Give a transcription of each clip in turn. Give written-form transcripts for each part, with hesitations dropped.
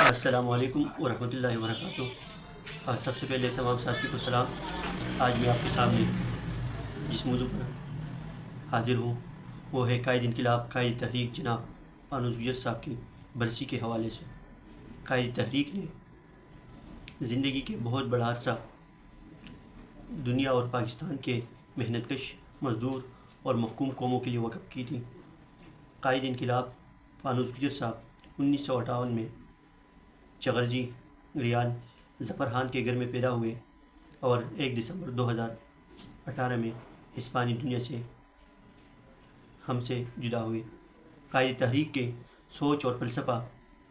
السلام علیکم ورحمۃ اللہ وبرکاتہ۔ سب سے پہلے تمام ساتھی کو سلام۔ آج میں آپ کے سامنے جس موضوع پر حاضر ہوں وہ ہے قائد انقلاب قائد تحریک جناب پانوس گجر صاحب کی برسی کے حوالے سے۔ قائد تحریک نے زندگی کے بہت بڑا عرصہ دنیا اور پاکستان کے محنت کش مزدور اور محکوم قوموں کے لیے وقف کی تھی۔ قائد انقلاب پانوس گجر صاحب 1958 میں چغرجی ریال ظفر خان کے گھر میں پیدا ہوئے اور 1 دسمبر 2018 میں ہسپانی دنیا سے ہم سے جدا ہوئے۔ قائد تحریک کے سوچ اور فلسفہ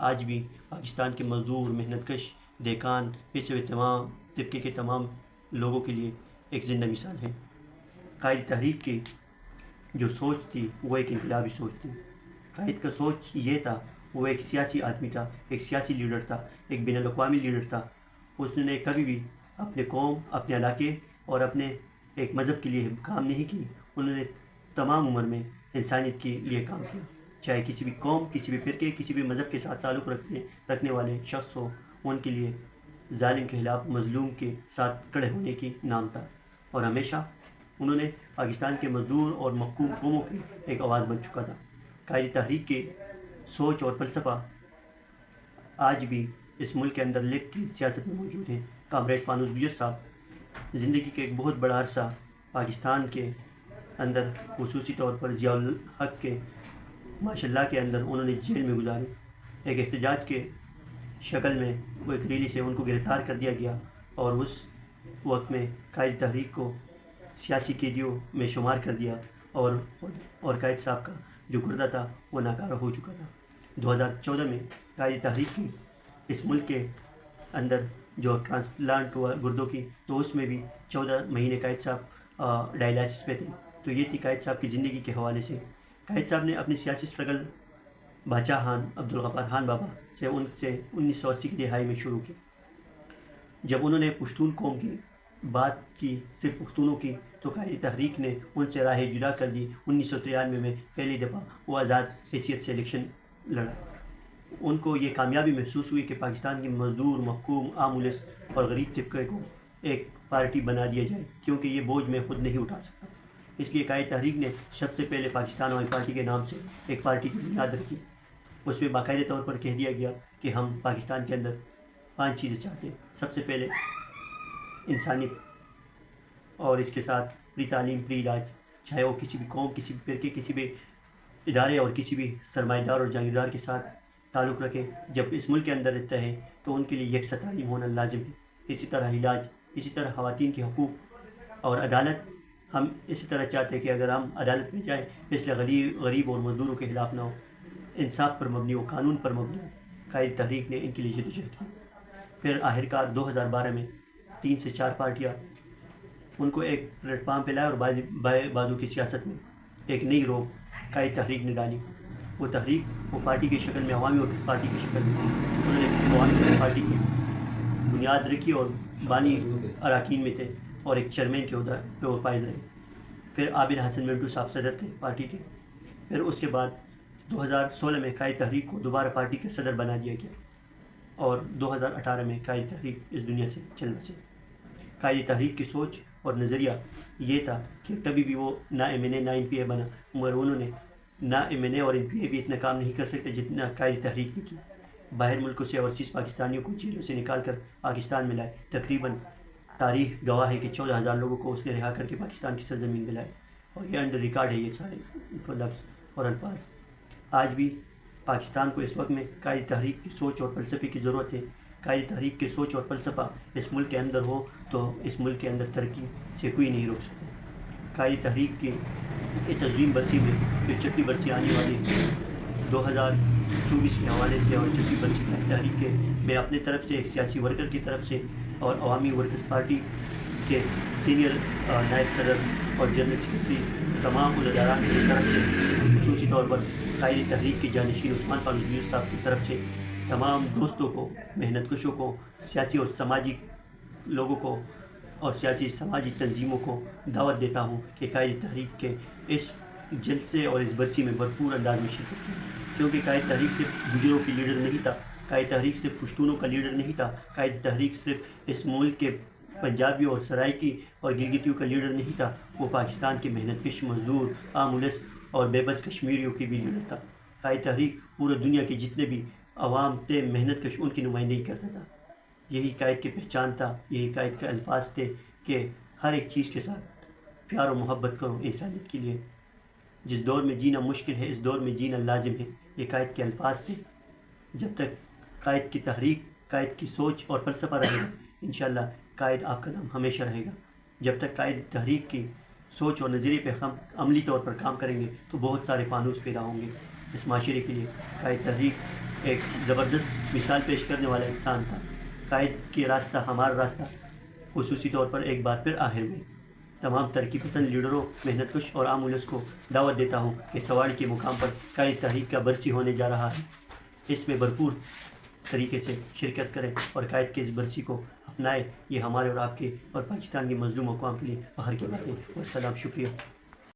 آج بھی پاکستان کے مزدور محنت کش دیکان پیشے ہوئے تمام طبقے کے تمام لوگوں کے لیے ایک زندہ مثال ہے۔ قائد تحریک کی جو سوچ تھی وہ ایک انقلابی سوچ تھی۔ قائد کا سوچ یہ تھا، وہ ایک سیاسی آدمی تھا، ایک سیاسی لیڈر تھا، ایک بین الاقوامی لیڈر تھا۔ اس نے کبھی بھی اپنے قوم، اپنے علاقے اور اپنے ایک مذہب کے لیے کام نہیں کی۔ انہوں نے تمام عمر میں انسانیت کے لیے کام کیا، چاہے کسی بھی قوم، کسی بھی فرقے، کسی بھی مذہب کے ساتھ تعلق رکھنے والے شخص ہو، ان کے لیے ظالم کے خلاف مظلوم کے ساتھ کھڑے ہونے کی نام تھا، اور ہمیشہ انہوں نے پاکستان کے مزدور اور محکوم قوموں کی ایک آواز بن چکا تھا۔ قائد تحریک کی سوچ اور فلسفہ آج بھی اس ملک کے اندر لیفٹ کی سیاست میں موجود ہیں۔ کامریڈ پانوس گجر صاحب زندگی کے ایک بہت بڑا عرصہ پاکستان کے اندر، خصوصی طور پر ضیاء الحق کے ماشاء اللہ کے اندر انہوں نے جیل میں گزارے۔ ایک احتجاج کے شکل میں وہ ایک ریلی سے ان کو گرفتار کر دیا گیا، اور اس وقت میں قائد تحریک کو سیاسی قیدیوں میں شمار کر دیا، اور قائد صاحب کا جو گردہ تھا وہ ناکارہ ہو چکا تھا۔ 2014 میں قائد تحریک کی اس ملک کے اندر جو ٹرانسپلانٹ ہوا گردوں کی، تو اس میں بھی 14 مہینے قائد صاحب ڈائلائسس پہ تھے۔ تو یہ تھی قائد صاحب کی زندگی کے حوالے سے۔ قائد صاحب نے اپنی سیاسی اسٹرگل باچا خان عبدالغفار خان بابا سے 1980 کی دہائی میں شروع کی۔ جب انہوں نے پشتون قوم کی بات کی، صرف پختونوں کی، تو قائد تحریک نے ان سے راہ جدا کر دی۔ 1993 میں پہلی دفعہ وہ آزاد حیثیت سے الیکشن لڑا۔ ان کو یہ کامیابی محسوس ہوئی کہ پاکستان کی مزدور، محکوم، عام ملس اور غریب طبقے کو ایک پارٹی بنا دیا جائے، کیونکہ یہ بوجھ میں خود نہیں اٹھا سکتا۔ اس لیے قائد تحریک نے سب سے پہلے پاکستان عوامی پارٹی کے نام سے ایک پارٹی کی بنیاد رکھی۔ اس میں باقاعدہ طور پر کہہ دیا گیا کہ ہم پاکستان کے اندر 5 چیزیں چاہتے ہیں۔ سب سے پہلے انسانیت، اور اس کے ساتھ فری تعلیم، فری علاج، چاہے وہ کسی بھی قوم، کسی بھی فرقے، کسی بھی ادارے اور کسی بھی سرمایہ دار اور جاگیردار کے ساتھ تعلق رکھے۔ جب اس ملک کے اندر رہتا ہے تو ان کے لیے یکساں تعلیم ہونا لازم ہے۔ اسی طرح علاج، اسی طرح خواتین کے حقوق اور عدالت۔ ہم اسی طرح چاہتے ہیں کہ اگر ہم عدالت میں جائیں، اس لیے غریب اور مزدوروں کے خلاف نہ ہو، انصاف پر مبنی ہو، قانون پر مبنی ہو۔ قائد تحریک نے ان کے لیے جدوجہد کی۔ پھر آخرکار 2012 میں 3 سے 4 پارٹیاں ان کو ایک پلیٹ فارم پہ لائے، اور بازو کی سیاست میں ایک نئی روح قائد تحریک نے ڈالی۔ وہ تحریک وہ پارٹی کی شکل میں عوامی ورکرز پارٹی کی شکل میں تھی۔ انہوں نے عوامی ورکرز پارٹی کی بنیاد رکھی اور بانی اراکین میں تھے، اور ایک چیئرمین کے عہدہ پہ وہ فائز رہے۔ پھر عابد حسن منٹو صاحب صدر تھے پارٹی کے۔ پھر اس کے بعد 2016 میں قائد تحریک کو دوبارہ پارٹی کے صدر بنا دیا گیا، اور 2018 میں قائد تحریک اس دنیا سے چل بسے۔ قائد تحریک کی سوچ اور نظریہ یہ تھا کہ کبھی بھی وہ نہ MNA نہ MPA بنا، مگر انہوں نے نہ MNA اور MPA بھی اتنا کام نہیں کر سکتے جتنا قائد تحریک نے کی۔ باہر ملکوں سے اوورسیز پاکستانیوں کو جیلوں سے نکال کر پاکستان میں لائے۔ تقریباً تاریخ گواہ ہے کہ 14,000 لوگوں کو اس نے رہا کر کے پاکستان کی سرزمین میں لائے، اور یہ انڈر ریکارڈ ہے یہ سارے لفظ اور الفاظ۔ آج بھی پاکستان کو اس وقت میں قائد تحریک کی سوچ اور فلسفے کی ضرورت ہے۔ قائد تحریک کی سوچ اور فلسفہ اس ملک کے اندر ہو تو اس ملک کے اندر ترقی سے کوئی نہیں روک سکتا۔ قائد تحریک کی اس عظیم برسی میں جو 36 برسی آنے والی 2024 کے حوالے سے، اور 36 برسی قائد تحریک کے، میں اپنے طرف سے ایک سیاسی ورکر کی طرف سے اور عوامی ورکرز پارٹی کے سینئر نائب صدر اور جنرل سیکرٹری تمام عہدیداران کی طرف سے، خصوصی طور پر قائد تحریک کے جانشین عثمان پانوس گجر صاحب کی طرف سے تمام دوستوں کو، محنت کشوں کو، سیاسی اور سماجی لوگوں کو اور سیاسی سماجی تنظیموں کو دعوت دیتا ہوں کہ قائد تحریک کے اس جلسے اور اس برسی میں بھرپور انداز میں شرکت کریں، کیونکہ قائد تحریک صرف گجروں کی لیڈر نہیں تھا، قائد تحریک صرف پشتونوں کا لیڈر نہیں تھا، قائد تحریک صرف اس ملک کے پنجابیوں اور سرائکی اور گلگتیوں کا لیڈر نہیں تھا، وہ پاکستان کے محنت کش مزدور، عام الس اور بے بس کشمیریوں کی بھی لیڈر تھا۔ قائد تحریک پورے دنیا کے جتنے بھی عوام تھے محنت کش، ان کی نمائندگی کرتا تھا۔ یہی قائد کی پہچان تھا، یہی قائد کے الفاظ تھے کہ ہر ایک چیز کے ساتھ پیار و محبت کرو انسانیت کے لیے۔ جس دور میں جینا مشکل ہے اس دور میں جینا لازم ہے، یہ قائد کے الفاظ تھے۔ جب تک قائد کی تحریک، قائد کی سوچ اور فلسفہ رہے گا، انشاءاللہ قائد آپ کا نام ہمیشہ رہے گا۔ جب تک قائد تحریک کی سوچ اور نظریے پہ ہم عملی طور پر کام کریں گے تو بہت سارے فانوس پیدا ہوں گے۔ اس معاشرے کے لیے قائد تحریک ایک زبردست مثال پیش کرنے والا انسان تھا۔ قائد کی راستہ ہمارا راستہ، خصوصی طور پر ایک بار پھر آخر میں تمام ترقی پسند لیڈروں، محنت کش اور عام الناس کو دعوت دیتا ہوں کہ سواڑی کے مقام پر قائد تحریک کا برسی ہونے جا رہا ہے، اس میں بھرپور طریقے سے شرکت کریں اور قائد کے اس برسی کو اپنائیں۔ یہ ہمارے اور آپ کے اور پاکستان کے مظلوم اقوام کے لیے فخر کی بات ہے۔ والسلام، شکریہ۔